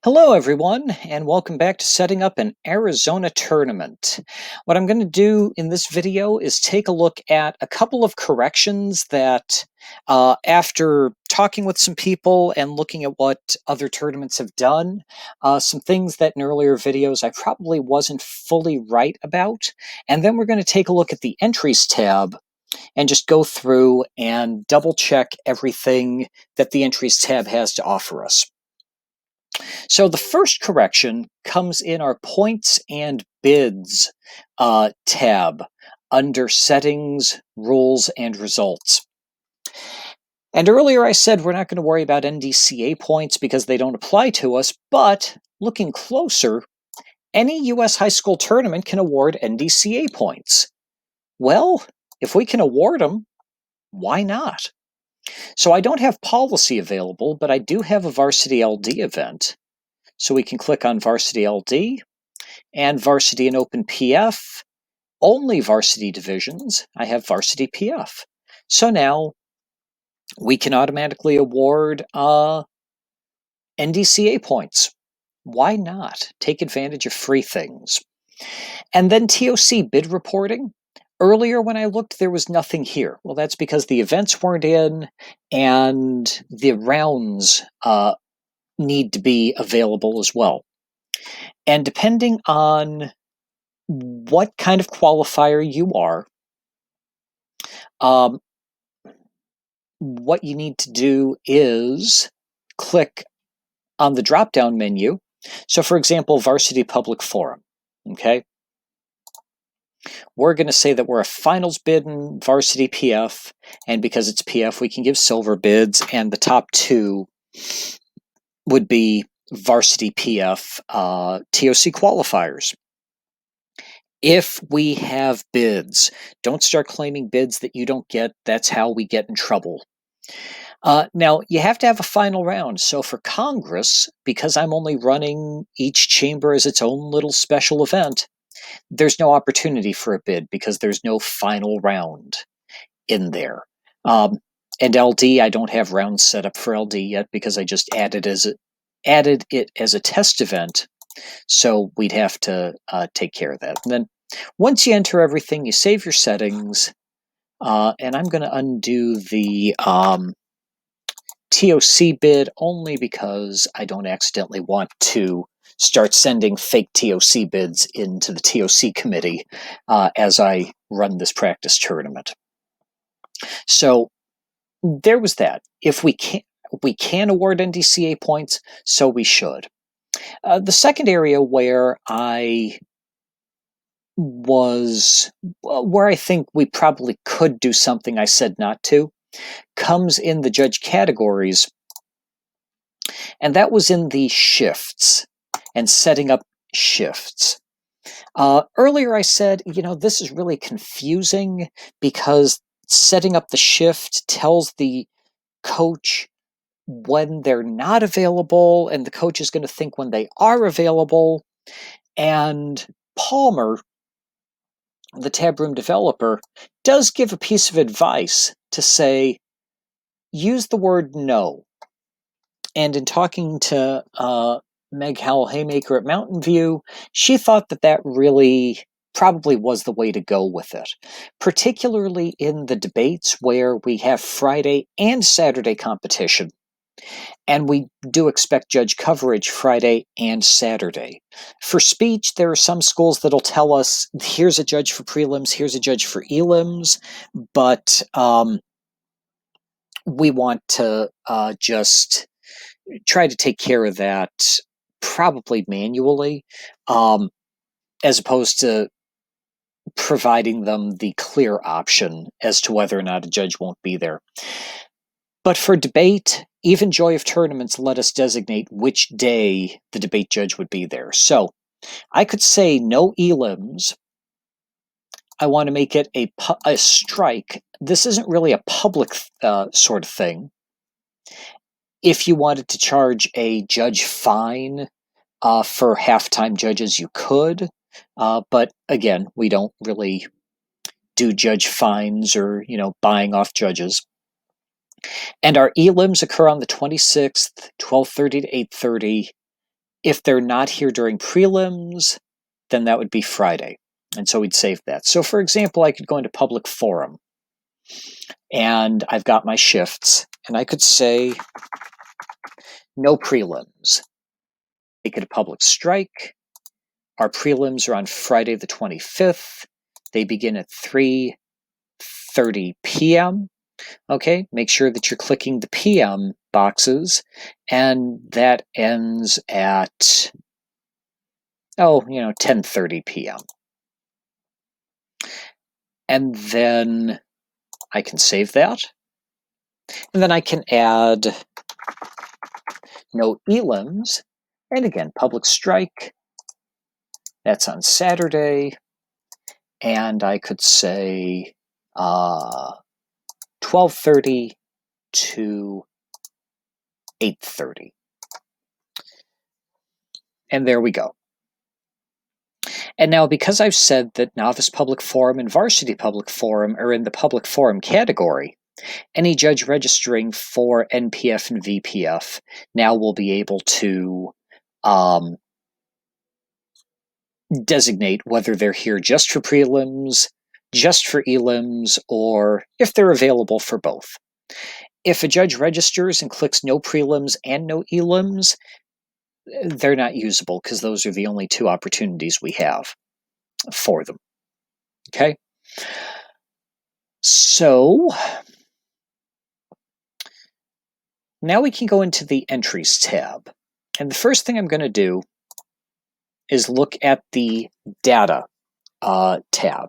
Hello, everyone, and welcome back to setting up an Arizona tournament. What I'm going to do in this video is take a look at a couple of corrections that, after talking with some people and looking at what other tournaments have done, some things that in earlier videos I probably wasn't fully right about, and then we're going to take a look at the Entries tab and just go through and double check everything that the Entries tab has to offer us. So the first correction comes in our Points and Bids tab under Settings, Rules, and Results. And earlier I said we're not going to worry about NDCA points because they don't apply to us, but looking closer, any U.S. high school tournament can award NDCA points. Well, if we can award them, why not? So I don't have policy available, but I do have a Varsity LD event. So we can click on Varsity LD and Varsity and Open PF. Only varsity divisions, I have Varsity PF. So now we can automatically award NDCA points. Why not? Take advantage of free things. And then TOC bid reporting. Earlier when I looked, there was nothing here. Well, that's because the events weren't in and the rounds need to be available as well. And depending on what kind of qualifier you are, what you need to do is click on the drop-down menu. So for example, Varsity Public Forum, okay? We're going to say that we're a finals bid in Varsity PF, and because it's PF, we can give silver bids, and the top two would be Varsity PF TOC qualifiers. If we have bids, don't start claiming bids that you don't get. That's how we get in trouble. Now, you have to have a final round. So for Congress, because I'm only running each chamber as its own little special event, there's no opportunity for a bid because there's no final round in there. And LD, I don't have rounds set up for LD yet because I just added it as a test event. So we'd have to take care of that. And then once you enter everything, you save your settings. And I'm going to undo the TOC bid only because I don't accidentally want to start sending fake TOC bids into the TOC committee as I run this practice tournament. So there was that. If we can award NDCA points, so we should. The second area where I think we probably could do something I said not to, comes in the judge categories, and that was in the shifts and setting up shifts. Earlier I said, this is really confusing because setting up the shift tells the coach when they're not available, and the coach is going to think when they are available. And Palmer, the tab room developer, does give a piece of advice to say, use the word no. And in talking to Meg Howell-Haymaker at Mountain View, she thought that really probably was the way to go with it, particularly in the debates where we have Friday and Saturday competition. And we do expect judge coverage Friday and Saturday. For speech, there are some schools that'll tell us, here's a judge for prelims, here's a judge for elims, but we want to just try to take care of that probably manually, as opposed to providing them the clear option as to whether or not a judge won't be there. But for debate, even Joy of Tournaments let us designate which day the debate judge would be there. So I could say no elims. I want to make it a strike. This isn't really a public sort of thing. If you wanted to charge a judge fine for half-time judges, you could. But again, we don't really do judge fines or, buying off judges. And our elims occur on the 26th, 12:30 to 8:30, If they're not here during prelims, then that would be Friday. And so we'd save that. So for example, I could go into public forum and I've got my shifts and I could say no prelims. Make it a public strike. Our prelims are on Friday the 25th. They begin at 3:30 p.m. Okay, make sure that you're clicking the PM boxes, and that ends at 10:30 p.m. And then I can save that. And then I can add no elims. And again, public strike. That's on Saturday. And I could say 12:30 to 8:30. And there we go. And now, because I've said that Novice Public Forum and Varsity Public Forum are in the Public Forum category, any judge registering for NPF and VPF now will be able to designate whether they're here just for prelims, just for elims, or if they're available for both. If a judge registers and clicks no prelims and no elims, they're not usable because those are the only two opportunities we have for them. Okay? So now we can go into the Entries tab. And the first thing I'm going to do is look at the Data tab.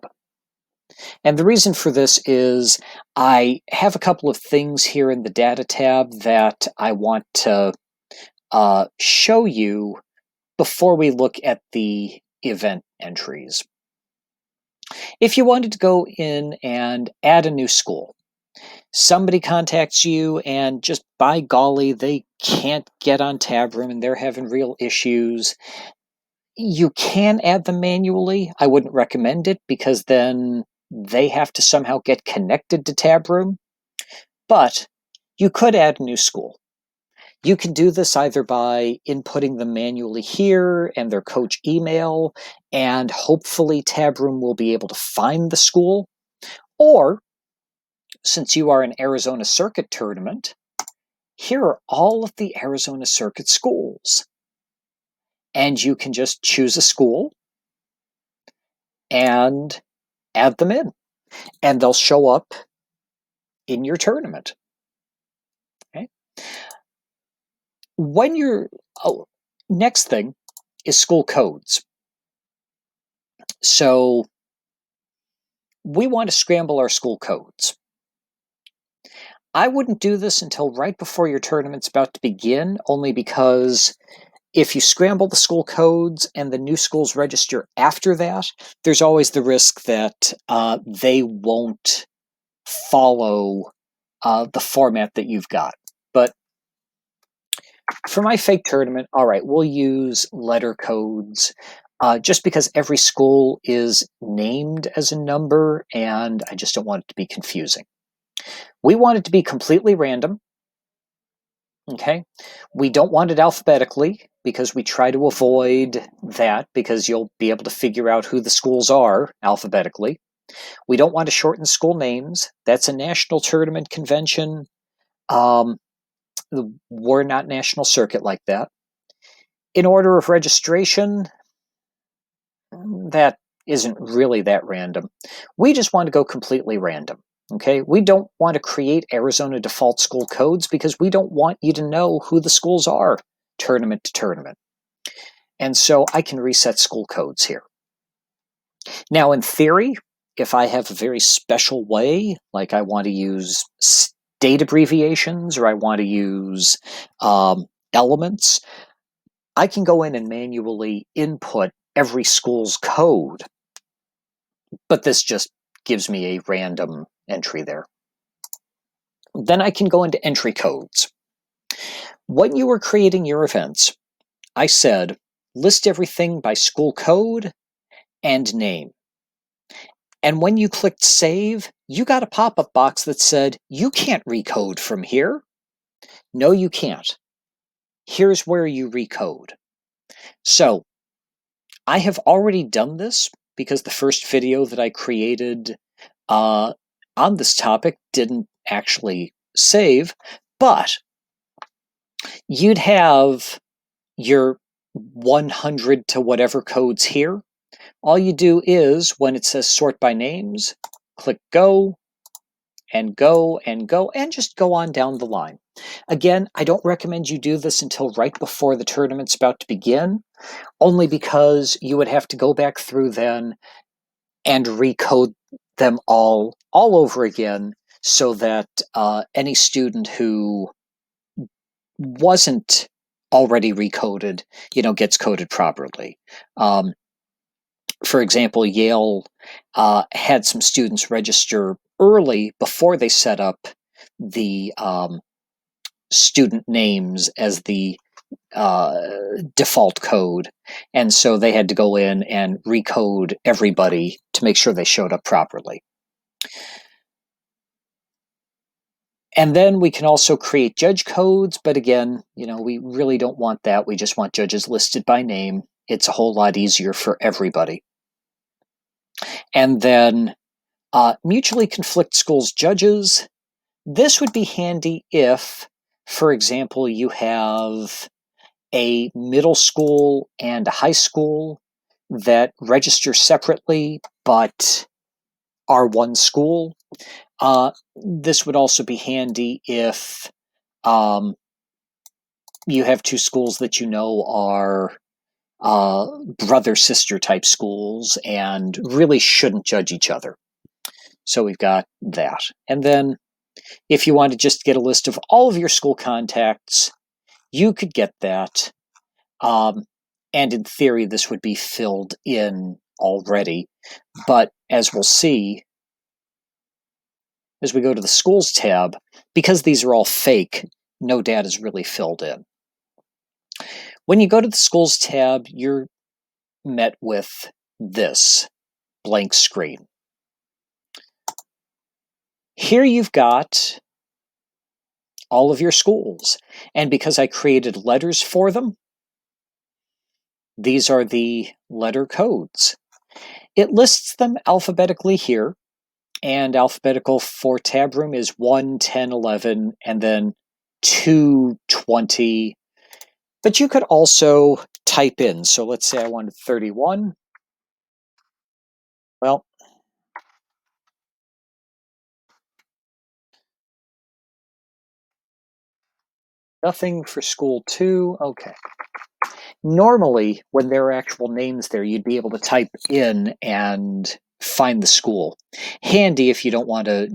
And the reason for this is I have a couple of things here in the Data tab that I want to show you before we look at the event entries. If you wanted to go in and add a new school, somebody contacts you and just by golly, they can't get on Tabroom and they're having real issues. You can add them manually. I wouldn't recommend it because then they have to somehow get connected to Tabroom. But you could add a new school. You can do this either by inputting them manually here and their coach email, and hopefully Tabroom will be able to find the school. Or, since you are an Arizona Circuit tournament, here are all of the Arizona Circuit schools. And you can just choose a school and add them in. And they'll show up in your tournament. Okay? When you're next thing is school codes. So we want to scramble our school codes. I wouldn't do this until right before your tournament's about to begin, only because if you scramble the school codes and the new schools register after that, there's always the risk that they won't follow the format that you've got. But for my fake tournament, all right, we'll use letter codes just because every school is named as a number and I just don't want it to be confusing. We want it to be completely random. Okay, we don't want it alphabetically because we try to avoid that because you'll be able to figure out who the schools are alphabetically. We don't want to shorten school names. That's a national tournament convention. We're not national circuit like that. In order of registration, that isn't really that random. We just want to go completely random. Okay, we don't want to create Arizona default school codes because we don't want you to know who the schools are tournament to tournament. And so I can reset school codes here. Now, in theory, if I have a very special way, like I want to use state abbreviations or I want to use elements, I can go in and manually input every school's code. But this just gives me a random entry there. Then I can go into entry codes. When you were creating your events, I said, list everything by school code and name. And when you clicked save, you got a pop-up box that said, you can't recode from here. No, you can't. Here's where you recode. So I have already done this because the first video that I created on this topic didn't actually save, but you'd have your 100 to whatever codes here. All you do is, when it says sort by names, click go, and go, and go, and just go on down the line. Again, I don't recommend you do this until right before the tournament's about to begin, only because you would have to go back through then and recode them all over again so that any student who wasn't already recoded, gets coded properly. For example, Yale had some students register early before they set up the student names as the default code. And so they had to go in and recode everybody to make sure they showed up properly. And then we can also create judge codes, but again, we really don't want that. We just want judges listed by name. It's a whole lot easier for everybody. And then mutually conflict schools judges. This would be handy if, for example, you have a middle school and a high school that register separately but are one school. This would also be handy if you have two schools that are brother-sister type schools and really shouldn't judge each other. So we've got that. And then if you want to just get a list of all of your school contacts, you could get that. And in theory, this would be filled in already. But as we'll see, as we go to the Schools tab, because these are all fake, no data is really filled in. When you go to the Schools tab, you're met with this blank screen. Here you've got all of your schools. And because I created letters for them, these are the letter codes. It lists them alphabetically here, and alphabetical for tab room is 1, 10, 11, and then 2, 20. But you could also type in. So let's say I wanted 31. Well, nothing for school 2. Okay. Normally, when there are actual names there, you'd be able to type in and find the school. Handy if you don't want to,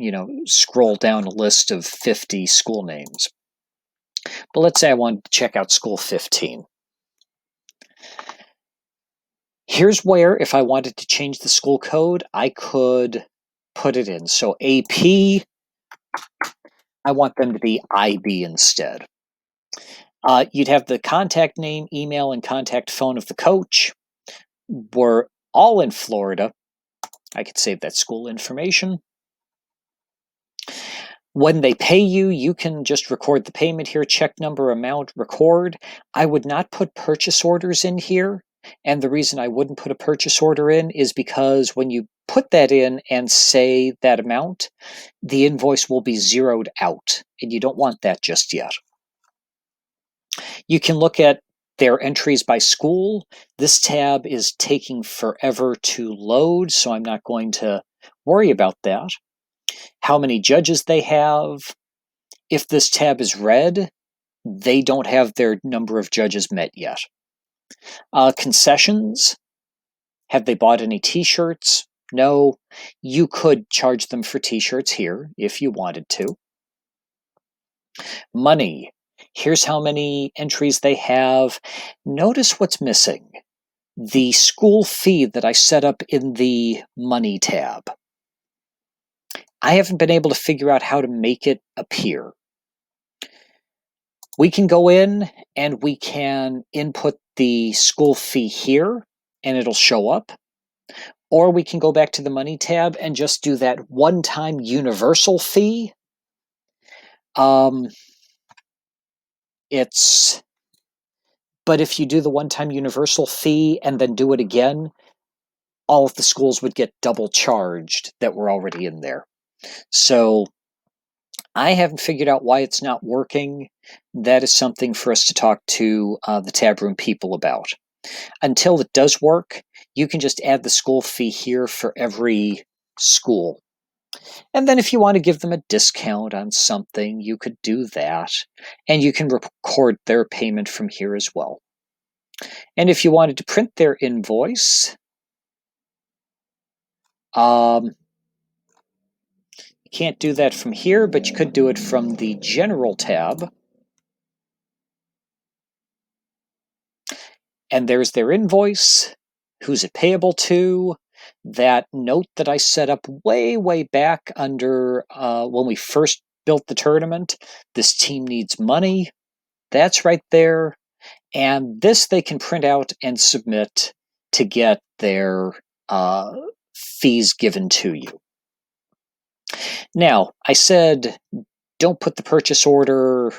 scroll down a list of 50 school names. But let's say I wanted to check out school 15. Here's where, if I wanted to change the school code, I could put it in. So AP, I want them to be IB instead. You'd have the contact name, email, and contact phone of the coach. We're all in Florida. I could save that school information. When they pay you, you can just record the payment here, check number, amount, record. I would not put purchase orders in here. And the reason I wouldn't put a purchase order in is because when you put that in and say that amount, the invoice will be zeroed out, and you don't want that just yet. You can look at their entries by school. This tab is taking forever to load, so I'm not going to worry about that. How many judges they have. If this tab is red, they don't have their number of judges met yet. Concessions. Have they bought any t-shirts? No. You could charge them for t-shirts here if you wanted to. Money. Here's how many entries they have. Notice what's missing. The school fee that I set up in the Money tab. I haven't been able to figure out how to make it appear. We can go in and we can input the school fee here and it'll show up. Or we can go back to the Money tab and just do that one-time universal fee. It's But if you do the one-time universal fee and then do it again, all of the schools would get double charged that were already in there. So I haven't figured out why it's not working. That is something for us to talk to the tab room people about. Until it does work, you can just add the school fee here for every school. And then if you want to give them a discount on something, you could do that. And you can record their payment from here as well. And if you wanted to print their invoice, you can't do that from here, but you could do it from the General tab. And there's their invoice, who's it payable to, that note that I set up way, way back under when we first built the tournament. This team needs money. That's right there. And this they can print out and submit to get their fees given to you. Now, I said don't put the purchase order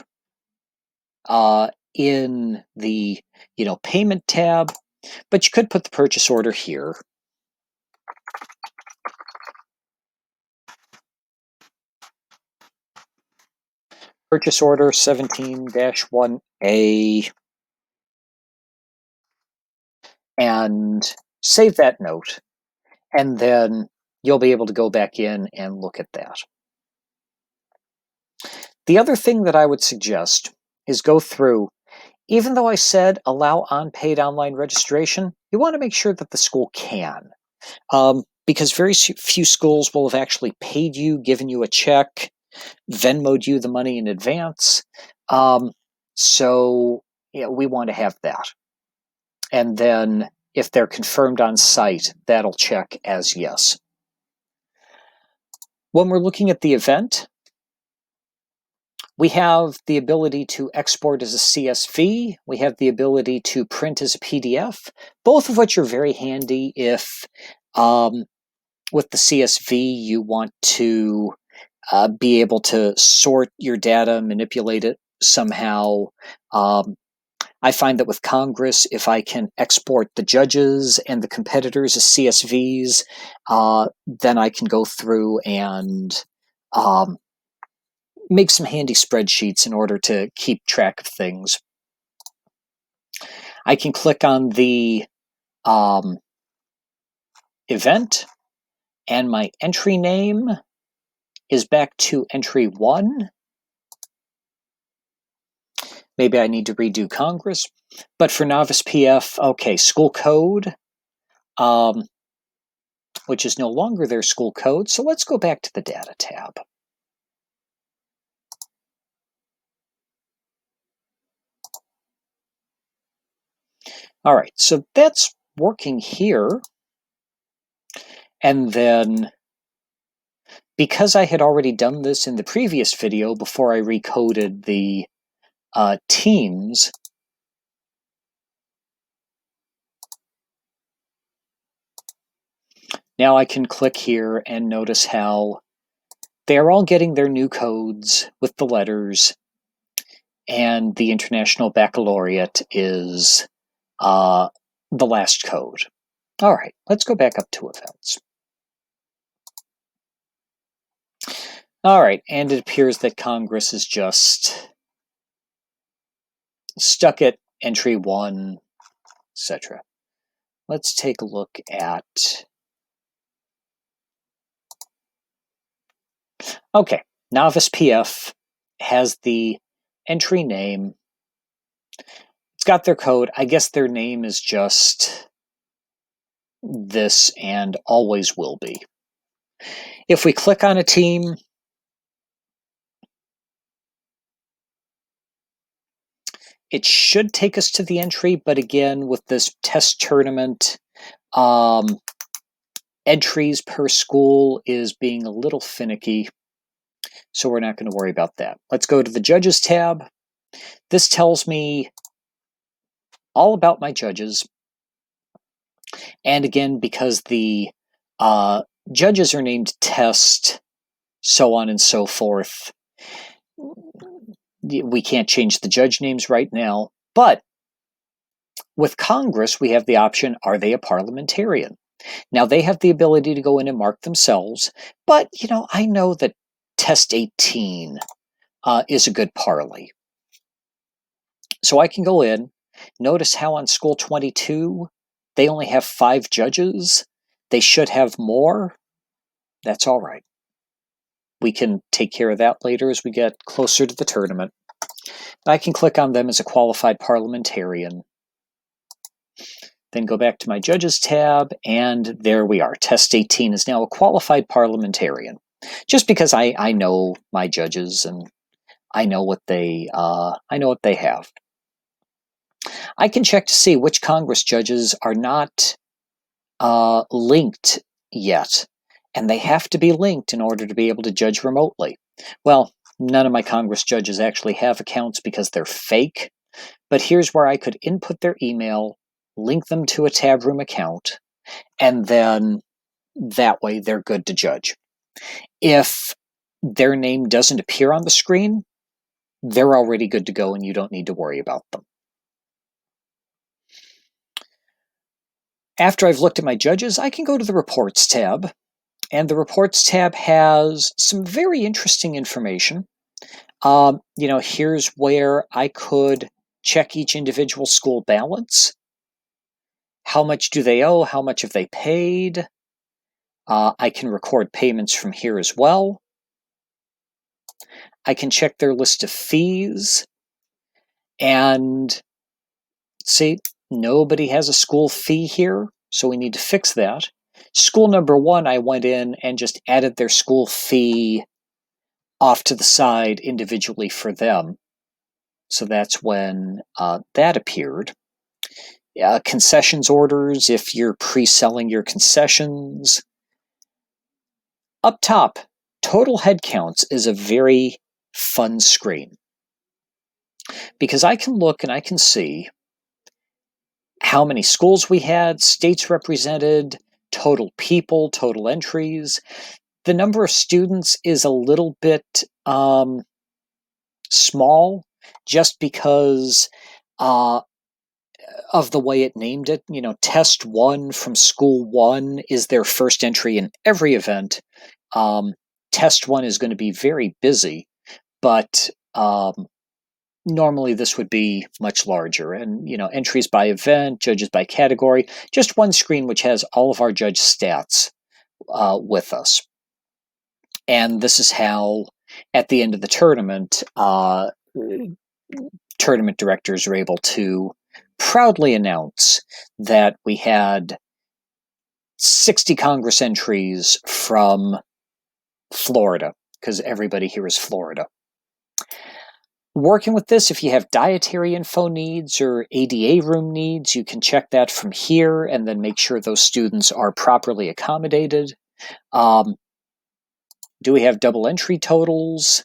in the payment tab, but you could put the purchase order here. Purchase order 17-1A, and save that note, and then you'll be able to go back in and look at that. The other thing that I would suggest is go through, even though I said allow unpaid online registration, you want to make sure that the school can. Because very few schools will have actually paid you, given you a check, Venmo'd you the money in advance. So we want to have that. And then if they're confirmed on site, that'll check as yes. When we're looking at the event, we have the ability to export as a CSV. We have the ability to print as a PDF, both of which are very handy if with the CSV you want to be able to sort your data, manipulate it somehow. I find that with Congress, if I can export the judges and the competitors as CSVs, then I can go through and make some handy spreadsheets in order to keep track of things. I can click on the event, and my entry name is back to entry 1. Maybe I need to redo Congress. But for Novice PF, okay, school code, which is no longer their school code. So let's go back to the Data tab. All right, so that's working here. And then, because I had already done this in the previous video before I recoded the teams, now I can click here and notice how they're all getting their new codes with the letters, and the International Baccalaureate is the last code. All right, let's go back up to events. All right, and it appears that Congress is just stuck at entry 1, etc. Let's take a look at... Okay, Novice PF has the entry name. It's got their code. I guess their name is just this and always will be. If we click on a team, it should take us to the entry, but again, with this test tournament, entries per school is being a little finicky, so we're not going to worry about that. Let's go to the Judges tab. This tells me all about my judges. And again, because the judges are named test, so on and so forth, we can't change the judge names right now, but with Congress, we have the option, are they a parliamentarian? Now, they have the ability to go in and mark themselves, but, I know that Test 18 is a good parley. So I can go in, notice how on School 22, they only have 5 judges. They should have more. That's all right. We can take care of that later as we get closer to the tournament. I can click on them as a qualified parliamentarian. Then go back to my Judges tab, and there we are. Test 18 is now a qualified parliamentarian. Just because I know my judges and I know what they have. I can check to see which Congress judges are not linked yet, and they have to be linked in order to be able to judge remotely. Well, none of my Congress judges actually have accounts because they're fake, but here's where I could input their email, link them to a Tab Room account, and then that way they're good to judge. If their name doesn't appear on the screen, they're already good to go and you don't need to worry about them. After I've looked at my judges, I can go to the Reports tab, and the Reports tab has some very interesting information. Here's where I could check each individual school balance. How much do they owe? How much have they paid? I can record payments from here as well. I can check their list of fees. And see, nobody has a school fee here, so we need to fix that. School number 1, I went in and just added their school fee off to the side individually for them. So that's when that appeared. Concessions orders, if you're pre-selling your concessions. Up top, total head counts is a very fun screen because I can look and I can see how many schools we had, states represented, total people, total entries. The number of students is a little bit small just because of the way it named it. Test 1 from School 1 is their first entry in every event. Test 1 is going to be very busy, but normally this would be much larger. And, entries by event, judges by category, just one screen which has all of our judge stats with us. And this is how, at the end of the tournament, tournament directors are able to proudly announce that we had 60 Congress entries from Florida, because everybody here is Florida. Working with this, if you have dietary info needs or ADA room needs, you can check that from here and then make sure those students are properly accommodated. Do we have double entry totals?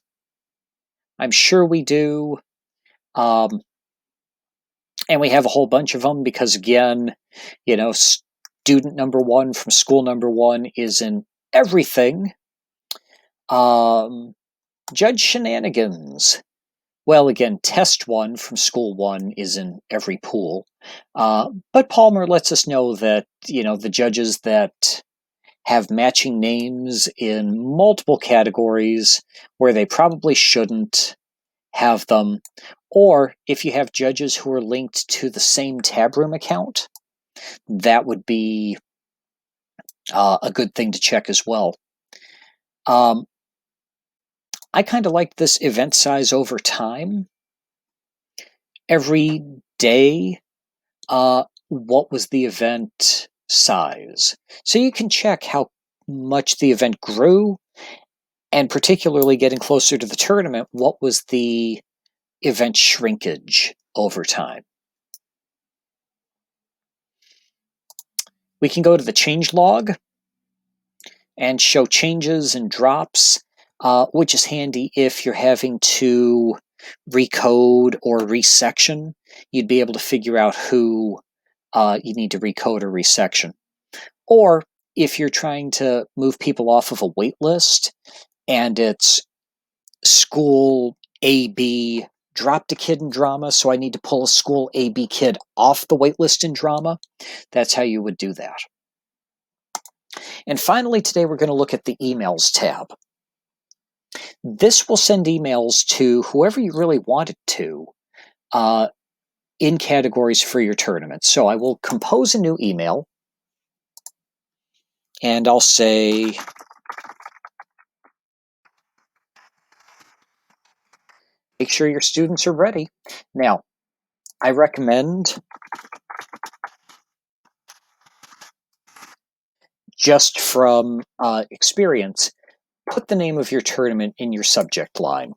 I'm sure we do. And we have a whole bunch of them because, again, student number 1 from school number 1 is in everything. Judge shenanigans. Well, again, test 1 from school 1 is in every pool. But Palmer lets us know that, the judges that have matching names in multiple categories where they probably shouldn't have them, or if you have judges who are linked to the same Tab Room account, that would be a good thing to check as well. I kind of like this event size over time. Every day, what was the event size? So you can check how much the event grew, and particularly getting closer to the tournament, what was the event shrinkage over time? We can go to the change log and show changes and drops, which is handy if you're having to recode or resection. You'd be able to figure out who you need to recode or resection. Or if you're trying to move people off of a wait list and it's school AB dropped a kid in drama, so I need to pull a school AB kid off the waitlist in drama. That's how you would do that. And finally, today we're going to look at the emails tab. This will send emails to whoever you really want it to in categories for your tournament. So I will compose a new email, and I'll say, make sure your students are ready. Now, I recommend, just from experience, put the name of your tournament in your subject line.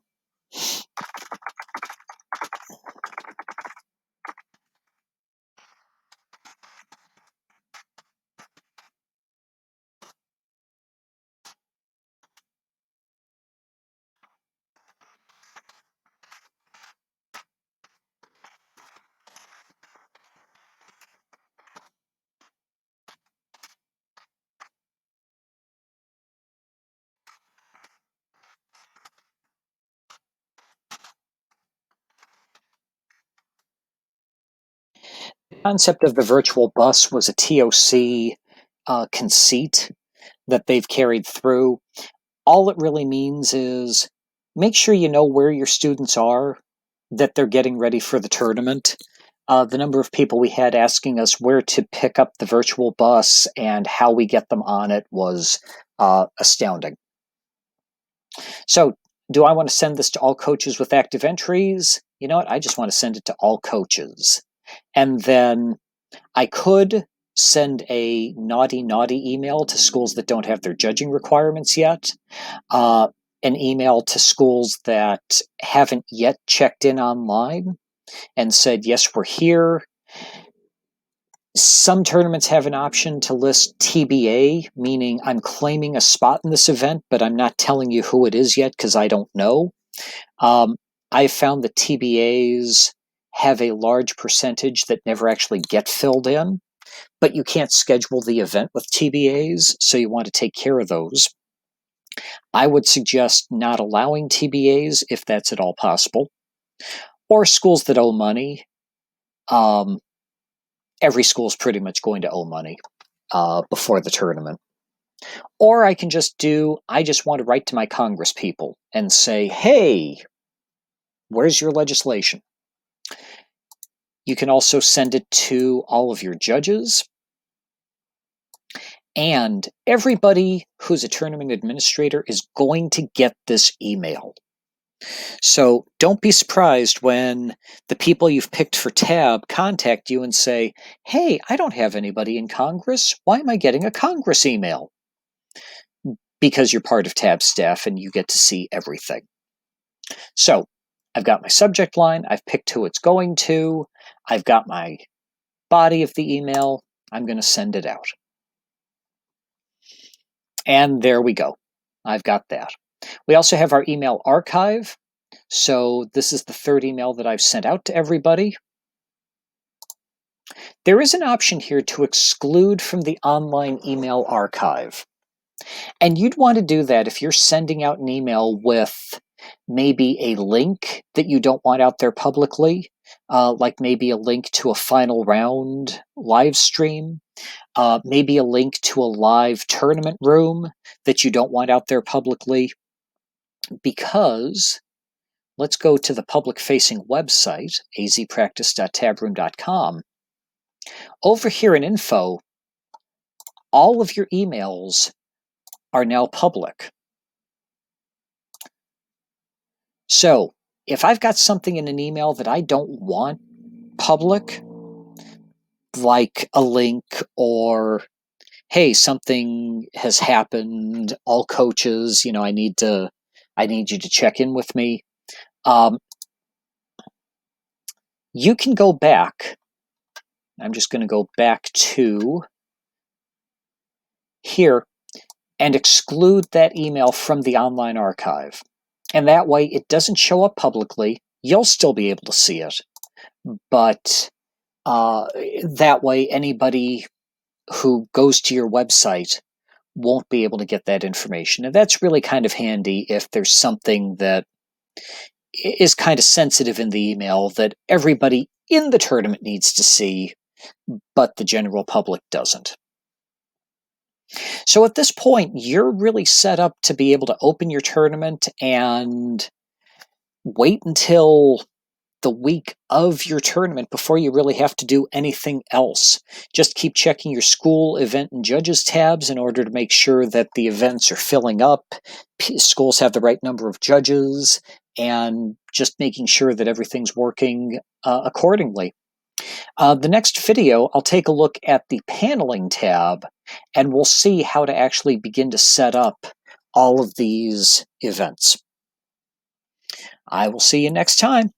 The concept of the virtual bus was a TOC conceit that they've carried through. All it really means is make sure you know where your students are, that they're getting ready for the tournament. The number of people we had asking us where to pick up the virtual bus and how we get them on it was astounding. So, do I want to send this to all coaches with active entries? You know what? I just want to send it to all coaches. And then I could send a naughty email to schools that don't have their judging requirements yet, an email to schools that haven't yet checked in online and said, yes, we're here. Some tournaments have an option to list TBA, meaning I'm claiming a spot in this event, but I'm not telling you who it is yet because I don't know. I found that TBAs have a large percentage that never actually get filled in, but you can't schedule the event with TBAs, so you want to take care of those. I would suggest not allowing TBAs if that's at all possible, or schools that owe money. Every school is pretty much going to owe money before the tournament. Or I can just I just want to write to my Congress people and say, hey, where's your legislation? You can also send it to all of your judges and everybody who's a tournament administrator is going to get this email. So don't be surprised when the people you've picked for tab contact you and say, hey, I don't have anybody in Congress. Why am I getting a Congress email? Because you're part of tab staff and you get to see everything. So I've got my subject line. I've picked who it's going to. I've got my body of the email. I'm going to send it out. And there we go. I've got that. We also have our email archive. So this is the third email that I've sent out to everybody. There is an option here to exclude from the online email archive. And you'd want to do that if you're sending out an email with maybe a link that you don't want out there publicly, like maybe a link to a final round live stream, maybe a link to a live tournament room that you don't want out there publicly, because let's go to the public-facing website, azpractice.tabroom.com. Over here in info, all of your emails are now public. So if I've got something in an email that I don't want public, like a link or, hey, something has happened, all coaches, I need you to check in with me. You can go back. I'm just going to go back to here and exclude that email from the online archive. And that way it doesn't show up publicly. You'll still be able to see it, but that way anybody who goes to your website won't be able to get that information. And that's really kind of handy if there's something that is kind of sensitive in the email that everybody in the tournament needs to see, but the general public doesn't. So at this point, you're really set up to be able to open your tournament and wait until the week of your tournament before you really have to do anything else. Just keep checking your school event and judges tabs in order to make sure that the events are filling up, schools have the right number of judges, and just making sure that everything's working accordingly. The next video, I'll take a look at the paneling tab, and we'll see how to actually begin to set up all of these events. I will see you next time.